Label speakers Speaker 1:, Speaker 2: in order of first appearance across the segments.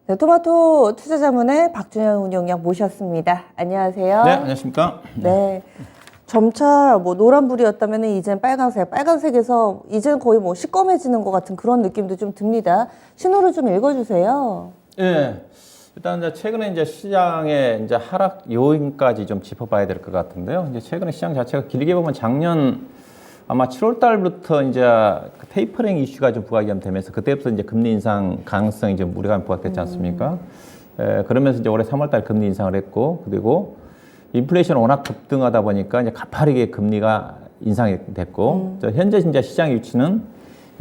Speaker 1: 네, 토마토 투자자문의 박준현 운용양 모셨습니다. 안녕하세요.
Speaker 2: 네, 안녕하십니까.
Speaker 1: 네. 점차 뭐 노란불이었다면 이젠 빨간색, 빨간색에서 이젠 거의 뭐 시꺼매지는 것 같은 그런 느낌도 좀 듭니다. 신호를 좀 읽어주세요.
Speaker 2: 예. 일단 이제 최근에 이제 시장의 이제 하락 요인까지 좀 짚어봐야 될 것 같은데요. 이제 최근에 시장 자체가 길게 보면 작년 아마 7월 달부터 이제 그 테이퍼링 이슈가 좀 부각이 되면서 그때부터 이제 금리 인상 가능성이 좀 우려감이 부각됐지 않습니까? 그러면서 이제 올해 3월 달 금리 인상을 했고, 그리고 인플레이션이 워낙 급등하다 보니까 이제 가파르게 금리가 인상이 됐고, 현재 이제 시장 위치는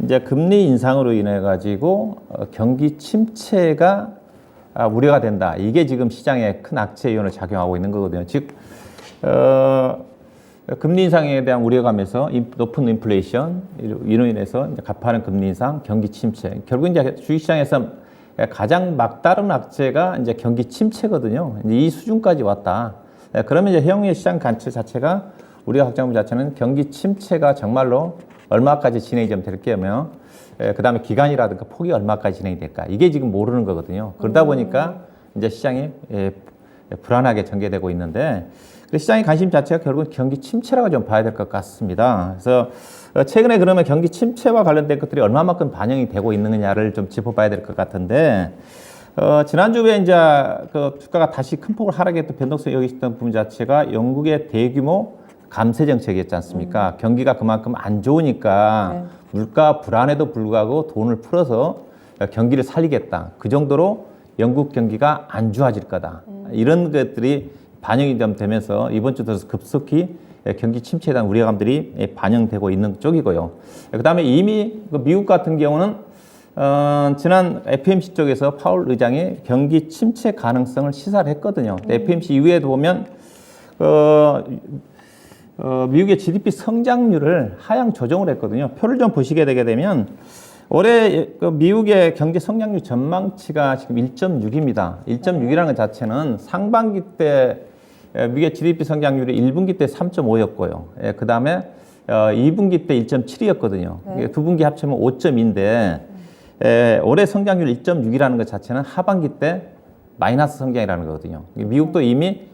Speaker 2: 이제 금리 인상으로 인해 가지고 경기 침체가 우려가 된다. 이게 지금 시장에 큰 악재 요인을 작용하고 있는 거거든요. 즉, 금리 인상에 대한 우려감에서 높은 인플레이션, 이로 인해서 이제 가파른 금리 인상, 경기 침체. 결국 이제 주식시장에서 가장 막다른 악재가 이제 경기 침체거든요. 이제 이 수준까지 왔다. 그러면 이제 향후의 시장 관측 자체가 우리가 확장부 자체는 경기 침체가 정말로 얼마까지 진행이 좀 될 거며, 그 다음에 기간이라든가 폭이 얼마까지 진행이 될까. 이게 지금 모르는 거거든요. 그러다 보니까 이제 시장이 불안하게 전개되고 있는데, 시장의 관심 자체가 결국은 경기 침체라고 좀 봐야 될 것 같습니다. 그래서 최근에 그러면 경기 침체와 관련된 것들이 얼마만큼 반영이 되고 있느냐를 좀 짚어봐야 될 것 같은데, 지난주에 이제 그 주가가 다시 큰 폭을 하락했던 변동성이 여기 있었던 부분 자체가 영국의 대규모 감세 정책이었지 않습니까? 경기가 그만큼 안 좋으니까 물가 불안에도 불구하고 돈을 풀어서 경기를 살리겠다. 그 정도로 영국 경기가 안 좋아질 거다. 이런 것들이 반영이 좀 되면서 이번 주 들어서 급속히 경기 침체에 대한 우려감들이 반영되고 있는 쪽이고요. 그 다음에 이미 미국 같은 경우는 지난 FOMC 쪽에서 파월 의장이 경기 침체 가능성을 시사를 했거든요. FOMC 이후에도 보면 미국의 GDP 성장률을 하향 조정을 했거든요. 표를 좀 보시게 되게 되면 올해 미국의 경제 성장률 전망치가 지금 1.6입니다. 1.6이라는 것 자체는 상반기 때 미국의 GDP 성장률이 1분기 때 3.5였고요. 그 다음에 2분기 때 1.7이었거든요. 두 분기 합치면 5.2인데 올해 성장률 1.6이라는 것 자체는 하반기 때 마이너스 성장이라는 거거든요. 미국도 이미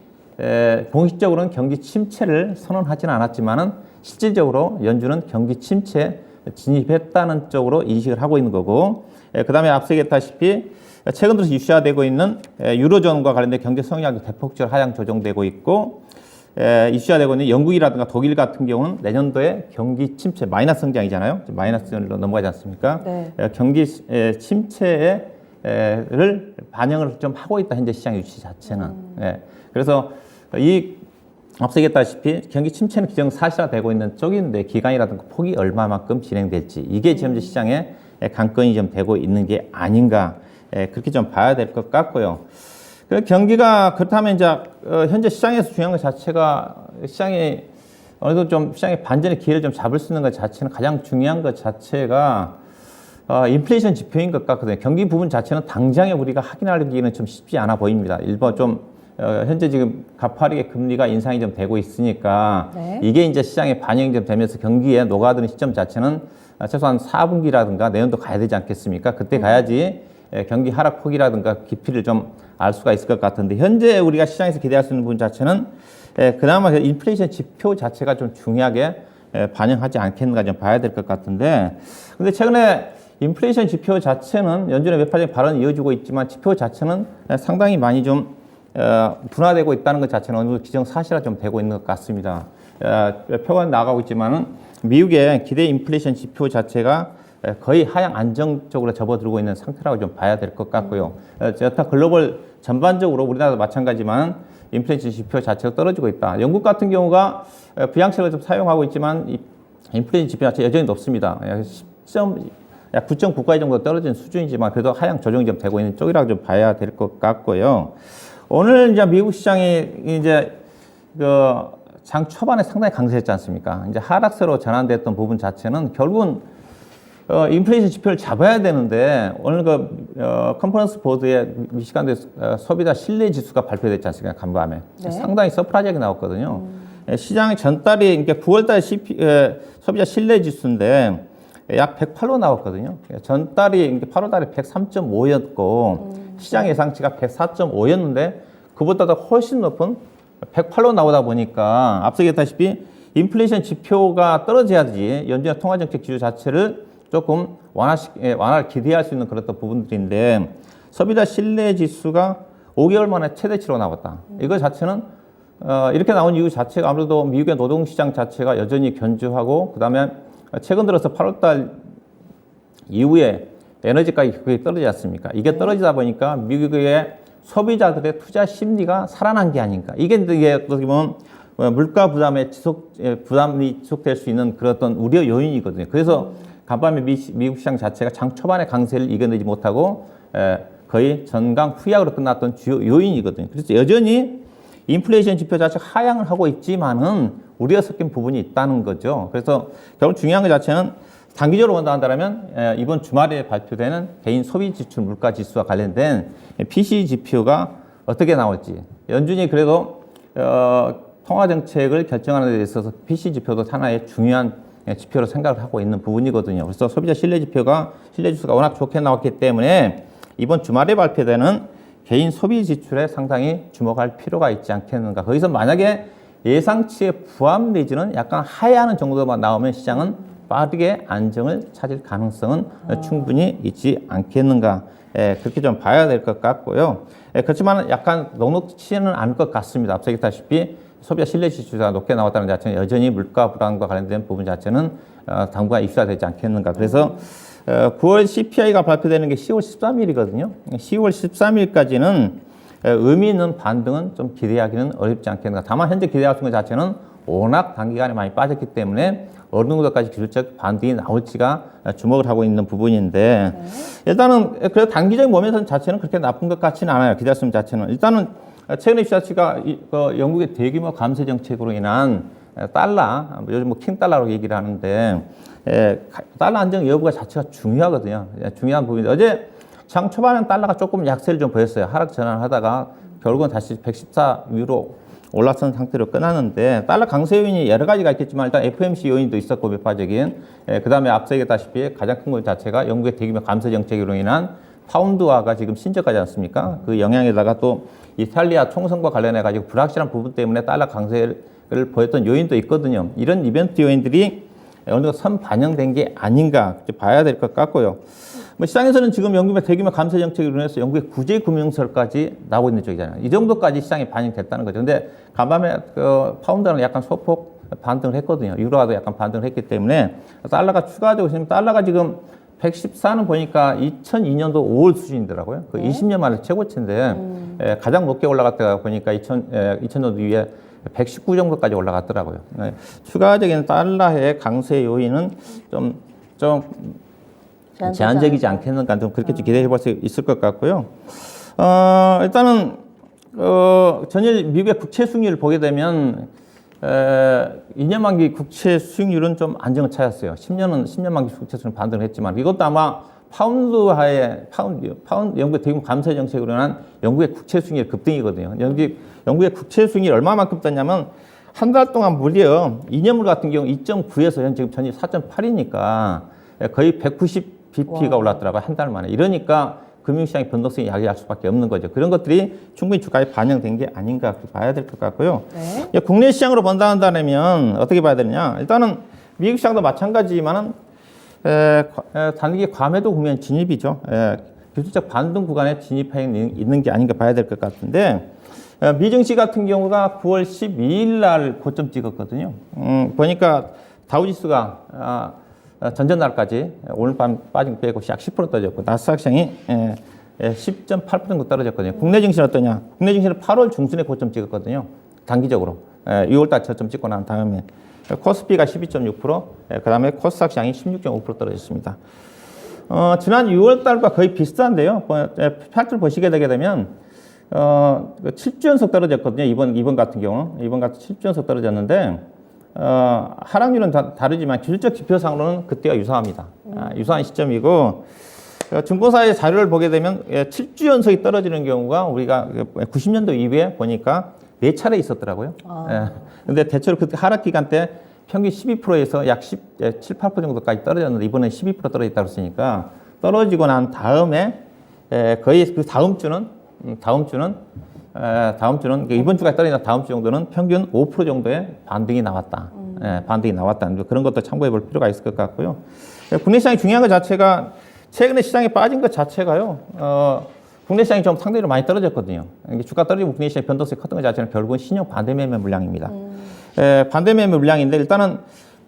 Speaker 2: 공식적으로는 경기 침체를 선언하지는 않았지만은 실질적으로 연준은 경기 침체에 진입했다는 쪽으로 인식을 하고 있는 거고, 그 다음에 앞서 얘기했다시피 최근 들어서 이슈화되고 있는 유로존과 관련된 경제 성장률 대폭적으로 하향 조정되고 있고, 이슈화되고 있는 영국이라든가 독일 같은 경우는 내년도에 경기 침체, 마이너스 성장이잖아요. 마이너스로 넘어가지 않습니까? 네. 경기 침체를 반영을 좀 하고 있다, 현재 시장 위치 자체는. 그래서 앞서 얘기했다시피 경기 침체는 기정사실화되고 있는 쪽인데 기간이라든가 폭이 얼마만큼 진행될지 이게 지금 시장에 관건이 좀 되고 있는 게 아닌가, 그렇게 좀 봐야 될 것 같고요. 경기가 그렇다면 이제 현재 시장에서 중요한 것 자체가 시장이 어느 정도 좀 시장의 반전의 기회를 좀 잡을 수 있는 것 자체는 가장 중요한 것 자체가 인플레이션 지표인 것 같거든요. 경기 부분 자체는 당장에 우리가 확인하기는 좀 쉽지 않아 보입니다. 일부 좀 현재 지금 가파르게 금리가 인상이 좀 되고 있으니까 이게 이제 시장에 반영이 좀 되면서 경기에 녹아드는 시점 자체는 최소한 4분기라든가 내년도 가야 되지 않겠습니까? 그때 가야지 경기 하락폭이라든가 깊이를 좀 알 수가 있을 것 같은데, 현재 우리가 시장에서 기대할 수 있는 부분 자체는 그나마 인플레이션 지표 자체가 좀 중요하게 반영하지 않겠는가 좀 봐야 될 것 같은데, 근데 최근에 인플레이션 지표 자체는 연준의 매파적인 발언이 이어지고 있지만 지표 자체는 상당히 많이 좀 분화되고 있다는 것 자체는 어느 정도 기정사실화 좀 되고 있는 것 같습니다. 표가 나가고 있지만은 미국의 기대 인플레이션 지표 자체가 거의 하향 안정적으로 접어들고 있는 상태라고 좀 봐야 될 것 같고요. 여타 글로벌 전반적으로 우리나라도 마찬가지지만 인플레이션 지표 자체가 떨어지고 있다. 영국 같은 경우가 부양책을 좀 사용하고 있지만 인플레이션 지표 자체 여전히 높습니다. 9.9까지 정도 떨어진 수준이지만 그래도 하향 조정이 좀 되고 있는 쪽이라고 좀 봐야 될 것 같고요. 오늘 이제 미국 시장이 이제 장 초반에 상당히 강세했지 않습니까? 이제 하락세로 전환됐던 부분 자체는 결국은 인플레이션 지표를 잡아야 되는데 오늘 컨퍼런스 보드에 미시간대 소비자 신뢰 지수가 발표됐지 않습니까? 간밤에 상당히 서프라이즈하게 나왔거든요. 시장이 전달이 그러니까 9월달 소비자 신뢰 지수인데 약 108로 나왔거든요. 전달이 8월 달에 103.5였고 시장 예상치가 104.5였는데 그보다 더 훨씬 높은 108로 나오다 보니까 앞서 얘기했다시피 인플레이션 지표가 떨어져야지 연준의 통화정책 기조 자체를 조금 완화를 기대할 수 있는 그런 부분들인데 소비자 신뢰 지수가 5개월 만에 최대치로 나왔다. 이거 자체는 이렇게 나온 이유 자체가 아무래도 미국의 노동시장 자체가 여전히 견조하고 그다음에 최근 들어서 8월 달 이후에 에너지 가격이 크게 떨어지지 않습니까? 이게 떨어지다 보니까 미국의 소비자들의 투자 심리가 살아난 게 아닌가. 이게 어떻게 보면 물가 부담이 지속될 수 있는 그런 어떤 우려 요인이거든요. 그래서 간밤에 미국 시장 자체가 장 초반에 강세를 이겨내지 못하고 거의 전강 후약으로 끝났던 주요 요인이거든요. 그래서 여전히 인플레이션 지표 자체가 하향을 하고 있지만은 우려가 섞인 부분이 있다는 거죠. 그래서 결국 중요한 것 자체는 단기적으로 본다면 이번 주말에 발표되는 개인 소비 지출 물가 지수와 관련된 PCE 지표가 어떻게 나올지. 연준이 그래도 통화 정책을 결정하는 데 있어서 PCE 지표도 하나의 중요한 지표로 생각을 하고 있는 부분이거든요. 그래서 소비자 신뢰 지수가 워낙 좋게 나왔기 때문에 이번 주말에 발표되는 개인 소비 지출에 상당히 주목할 필요가 있지 않겠는가. 거기서 만약에 예상치에 부합 내지는 약간 하회하는 정도만 나오면 시장은 빠르게 안정을 찾을 가능성은 충분히 있지 않겠는가. 그렇게 좀 봐야 될 것 같고요. 그렇지만 약간 넉넉치는 않을 것 같습니다. 앞서 얘기했다시피 소비자 신뢰 지수가 높게 나왔다는 자체는 여전히 물가 불안과 관련된 부분 자체는 당분간 입수되지 않겠는가. 그래서 9월 CPI가 발표되는 게 10월 13일이거든요. 10월 13일까지는 의미 있는 반등은 좀 기대하기는 어렵지 않겠는가. 다만 현재 기대할 수 있는 것 자체는 워낙 단기간에 많이 빠졌기 때문에 어느 정도까지 기술적 반등이 나올지가 주목을 하고 있는 부분인데 일단은 그래도 단기적인 모멘텀 자체는 그렇게 나쁜 것 같지는 않아요. 기대할 수 있는 자체는. 일단은 최근에 주자치가 영국의 대규모 감세 정책으로 인한 달러, 요즘 뭐 킹달러로 얘기를 하는데 달러 안정 여부가 자체가 중요하거든요. 중요한 부분인데 어제 장 초반엔 달러가 조금 약세를 좀 보였어요. 하락 전환을 하다가 결국은 다시 114 위로 올라선 상태로 끝났는데 달러 강세 요인이 여러 가지가 있겠지만 일단 FOMC 요인도 있었고 매파적인 그 다음에 앞서 얘기했다시피 가장 큰 것 자체가 영국의 대규모 감세 정책으로 인한 파운드화가 지금 신저가지 않습니까? 그 영향에다가 또 이탈리아 총선과 관련해 가지고 불확실한 부분 때문에 달러 강세를 보였던 요인도 있거든요. 이런 이벤트 요인들이 어느 정도 선 반영된 게 아닌가 봐야 될 것 같고요. 뭐 시장에서는 지금 영국의 대규모 감세 정책으로 인해서 영국의 구제 금융설까지 나오고 있는 쪽이잖아요. 이 정도까지 시장에 반영됐다는 거죠. 근데 간밤에 그 파운드는 약간 소폭 반등을 했거든요. 유로화도 약간 반등을 했기 때문에 달러가 추가적으로 지금 달러가 지금 114는 보니까 2002년도 5월 수준이더라고요. 그 20년 만에 최고치인데 가장 높게 올라갔다가 보니까 2000년도 이후에 119 정도까지 올라갔더라고요. 추가적인 달러의 강세 요인은 좀 제한적이지 않겠는가 좀 그렇게 기대해 볼 수 있을 것 같고요. 일단은 전일 미국의 국채 수익률을 보게 되면 2년 만기 국채 수익률은 좀 안정을 찾았어요. 10년 만기 국채 수익률은 반등을 했지만 이것도 아마 파운드하에 영국의 대규모 감세 정책으로 인한 영국의 국채 수익률 급등이거든요. 영국의 국채 수익률이 얼마만큼 떴냐면 한 달 동안 무려 2년물 같은 경우 2.9에서 현 지금 전일 4.8이니까 거의 190bp가 올랐더라고요. 한 달 만에. 이러니까 금융시장의 변동성이 야기할 수밖에 없는 거죠. 그런 것들이 충분히 주가에 반영된 게 아닌가 그렇게 봐야 될 것 같고요. 네. 국내 시장으로 본다면 어떻게 봐야 되느냐. 일단은 미국 시장도 마찬가지지만은 단기 과매도 국면 진입이죠. 기술적 반등 구간에 진입해 있는 게 아닌가 봐야 될 것 같은데 미증시 같은 경우가 9월 12일 날 고점 찍었거든요. 보니까 다우지수가 전전날까지 오늘 밤 빠진 거 빼고 약 10% 떨어졌고 나스닥 시장이 10.8% 정도 떨어졌거든요. 국내 증시는 어떠냐? 국내 증시는 8월 중순에 고점 찍었거든요. 단기적으로 6월달 저점 찍고 난 다음에 코스피가 12.6%, 그 다음에 코스닥 시장이 16.5% 떨어졌습니다. 지난 6월달과 거의 비슷한데요. 차트를 보시게 되게 되면 7주 연속 떨어졌거든요. 이번 같은 경우는 이번 같은 7주 연속 떨어졌는데. 하락률은 다르지만 기술적 지표상으로는 그때가 유사합니다. 유사한 시점이고 증권사의 자료를 보게 되면 7주 연속이 떨어지는 경우가 우리가 90년도 이후에 보니까 4차례 있었더라고요. 근데 대체로 그때 하락 기간 때 평균 12%에서 약 7, 8% 정도까지 떨어졌는데 이번에 12% 떨어졌다고 했으니까 떨어지고 난 다음에 거의 그 다음 주는 이번 주까지 떨어진 다음 주 정도는 평균 5% 정도의 반등이 나왔다. 반등이 나왔다. 그런 것도 참고해 볼 필요가 있을 것 같고요. 국내 시장이 중요한 것 자체가 최근에 시장에 빠진 것 자체가요. 국내 시장이 좀 상대적으로 많이 떨어졌거든요. 주가 떨어지고 국내 시장의 변동성이 컸던 것 자체는 결국은 신용 반대 매매 물량입니다. 반대 매매 물량인데 일단은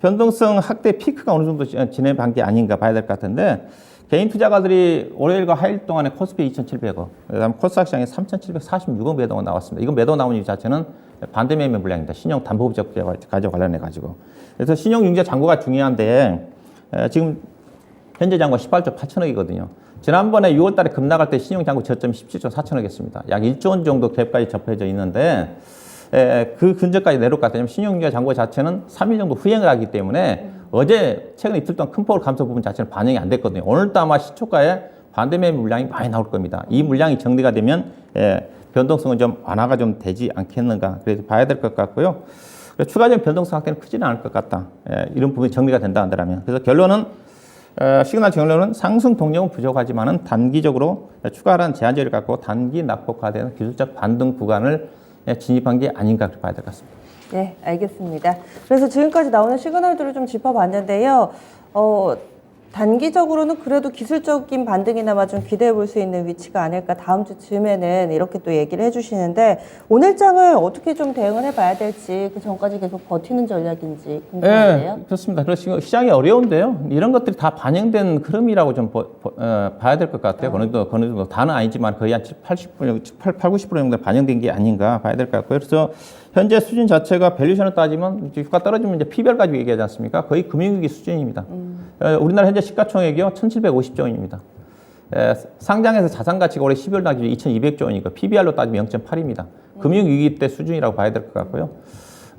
Speaker 2: 변동성 확대 피크가 어느 정도 진행한 게 아닌가 봐야 될 것 같은데 개인 투자가들이 월요일과 화요일 동안에 코스피 2,700억, 그다음에 코스닥 시장에 3,746억 매도가 나왔습니다. 이건 매도 나온 이유 자체는 반대 매매 물량입니다. 신용 담보적 가지고 관련해 가지고. 그래서 신용 융자 잔고가 중요한데 지금 현재 잔고가 18조 8천억이거든요. 지난번에 6월 달에 급락할 때 신용 잔고 저점이 17조 4천억이었습니다. 약 1조 원 정도 갭까지 접해져 있는데 그 근처까지 내려갔다. 왜냐면 신용융자 잔고 자체는 3일 정도 후행을 하기 때문에 어제 최근 이틀 동안 큰 폭으로 감소 부분 자체는 반영이 안 됐거든요. 오늘도 아마 시초가에 반대매 물량이 많이 나올 겁니다. 이 물량이 정리가 되면 변동성은 좀 완화가 좀 되지 않겠는가. 그래서 봐야 될 것 같고요. 추가적인 변동성 확대는 크지는 않을 것 같다. 이런 부분이 정리가 된다 한다면. 그래서 결론은 시그널 결론은 상승 동력은 부족하지만은 단기적으로 추가한 제한적을 갖고 단기 낙폭화되는 기술적 반등 구간을 진입한 게 아닌가 그렇게 봐야 될 것 같습니다.
Speaker 1: 네, 알겠습니다. 그래서 지금까지 나오는 시그널들을 좀 짚어봤는데요. 단기적으로는 그래도 기술적인 반등이나마 좀 기대해 볼 수 있는 위치가 아닐까 다음 주쯤에는 이렇게 또 얘기를 해주시는데 오늘 장을 어떻게 좀 대응을 해봐야 될지 그 전까지 계속 버티는 전략인지 궁금한데요.
Speaker 2: 네, 그렇습니다. 그래서 시장이 어려운데요. 이런 것들이 다 반영된 흐름이라고 좀 봐야 될 것 같아요. 어느 정도 다는 아니지만 거의 한 80% 정도 반영된 게 아닌가 봐야 될 것 같고요. 그래서 현재 수준 자체가 밸류션을 따지면 주가 떨어지면 이제 PBR 가지고 얘기하지 않습니까? 거의 금융위기 수준입니다. 우리나라 현재 시가총액이요 1,750조 원입니다. 상장해서 자산 가치가 올해 12월 달 기준 2,200조 원이니까 PBR로 따지면 0.8입니다. 금융위기 때 수준이라고 봐야 될 것 같고요.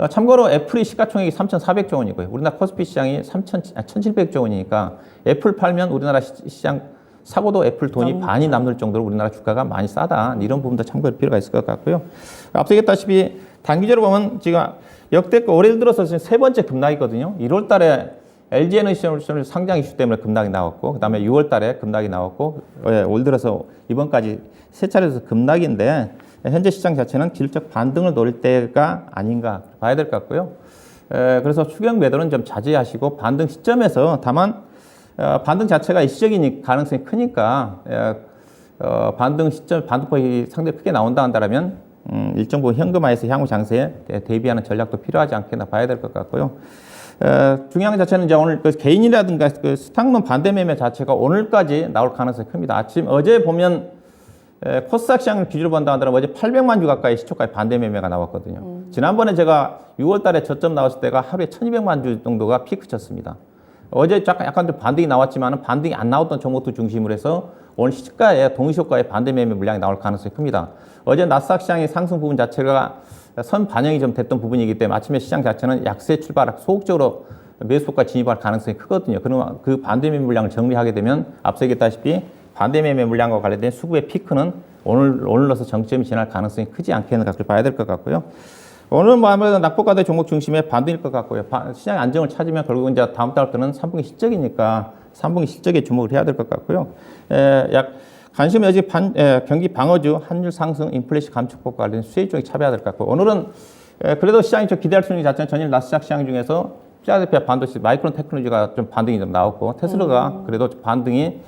Speaker 2: 참고로 애플이 시가총액이 3,400조 원이고요. 우리나라 코스피 시장이 1,700조 원이니까 애플 팔면 우리나라 시장 사고도 애플 돈이 반이 남을 정도로 우리나라 주가가 많이 싸다. 이런 부분도 참고할 필요가 있을 것 같고요. 앞서 얘기했다시피 단기적으로 보면 지금 역대급 올해 들어서 지금 세 번째 급락이거든요. 1월 달에 LG에너지솔루션 상장 이슈 때문에 급락이 나왔고, 그 다음에 6월 달에 급락이 나왔고, 올 들어서 이번까지 세 차례에서 급락인데, 현재 시장 자체는 기술적 반등을 노릴 때가 아닌가 봐야 될 것 같고요. 그래서 추경 매도는 좀 자제하시고, 반등 시점에서 다만, 반등 자체가 일시적인 가능성이 크니까, 반등 시점, 반등폭이 상당히 크게 나온다 한다면, 일정 부분 현금화해서 향후 장세에 대비하는 전략도 필요하지 않겠나 봐야 될 것 같고요. 중요한 자체는 이제 오늘 그 개인이라든가 그 스탁론 반대 매매 자체가 오늘까지 나올 가능성이 큽니다. 어제 보면 코스닥 시장을 기준으로 본다 하더라도 어제 800만 주 가까이 시초가에 반대 매매가 나왔거든요. 지난번에 제가 6월 달에 저점 나왔을 때가 하루에 1200만 주 정도가 피크 쳤습니다. 어제 약간 좀 반등이 나왔지만 반등이 안 나왔던 종목도 중심으로 해서 오늘 시가에 동시효과의 반대 매매 물량이 나올 가능성이 큽니다. 어제 나스닥 시장의 상승 부분 자체가 선 반영이 좀 됐던 부분이기 때문에 아침에 시장 자체는 약세 출발, 소극적으로 매수가 진입할 가능성이 크거든요. 그러면 그 반대 매매 물량을 정리하게 되면 앞서 얘기했다시피 반대 매매 물량과 관련된 수급의 피크는 오늘로서 정점이 지날 가능성이 크지 않겠는가 그렇게 봐야 될 것 같고요. 오늘 뭐 아무래도 낙폭과대 종목 중심의 반등일 것 같고요. 시장 안정을 찾으면 결국 이제 다음 달부터는 3분기 실적이니까 3분기 실적에 주목을 해야 될 것 같고요. 관심 여지 경기 방어주, 환율 상승, 인플레이션 감축법과 관련 수혜 쪽에 차별해야 될 것 같고 오늘은 그래도 시장이 좀 기대할 수 있는 자체는 전일 나스닥 시장 중에서 필라델피아 반도체 마이크론 테크놀로지가 좀 반등이 좀 나왔고 테슬라가 그래도 반등이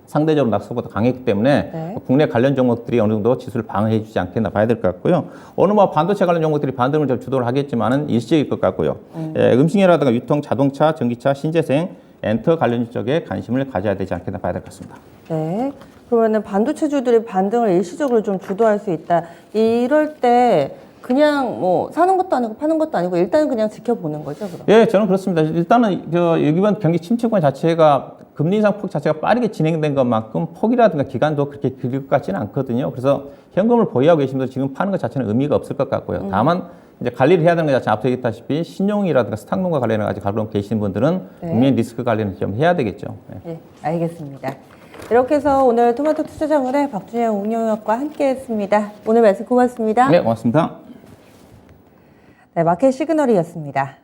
Speaker 2: 상대적으로 낙스보다 강했기 때문에 국내 관련 종목들이 어느 정도 지수를 방어해 주지 않겠나 봐야 될 것 같고요. 오늘 뭐 반도체 관련 종목들이 반등을 좀 주도를 하겠지만은 일시적일 것 같고요. 음식이라든가 유통, 자동차, 전기차, 신재생, 엔터 관련 쪽에 관심을 가져야 되지 않겠나 봐야 될 것 같습니다.
Speaker 1: 네. 그러면은 반도체주들이 반등을 일시적으로 좀 주도할 수 있다. 이럴 때 그냥 뭐 사는 것도 아니고 파는 것도 아니고 일단은 그냥 지켜보는 거죠, 그럼?
Speaker 2: 예, 저는 그렇습니다. 일단은 이번 경기 침체권 자체가 금리 인상 폭 자체가 빠르게 진행된 것만큼 폭이라든가 기간도 그렇게 길 것 같지는 않거든요. 그래서 현금을 보유하고 계신 분들 지금 파는 것 자체는 의미가 없을 것 같고요. 다만 이제 관리를 해야 되는 것 자체는 앞서 얘기했다시피 신용이라든가 스탁론과 관련해 가지고 가지고 계신 분들은 분명히 리스크 관리는 좀 해야 되겠죠.
Speaker 1: 네, 알겠습니다. 이렇게 해서 오늘 토마토 투자자문의 박준영 운영위원과 함께했습니다. 오늘 말씀 고맙습니다.
Speaker 2: 네, 고맙습니다.
Speaker 1: 네, 마켓 시그널이었습니다.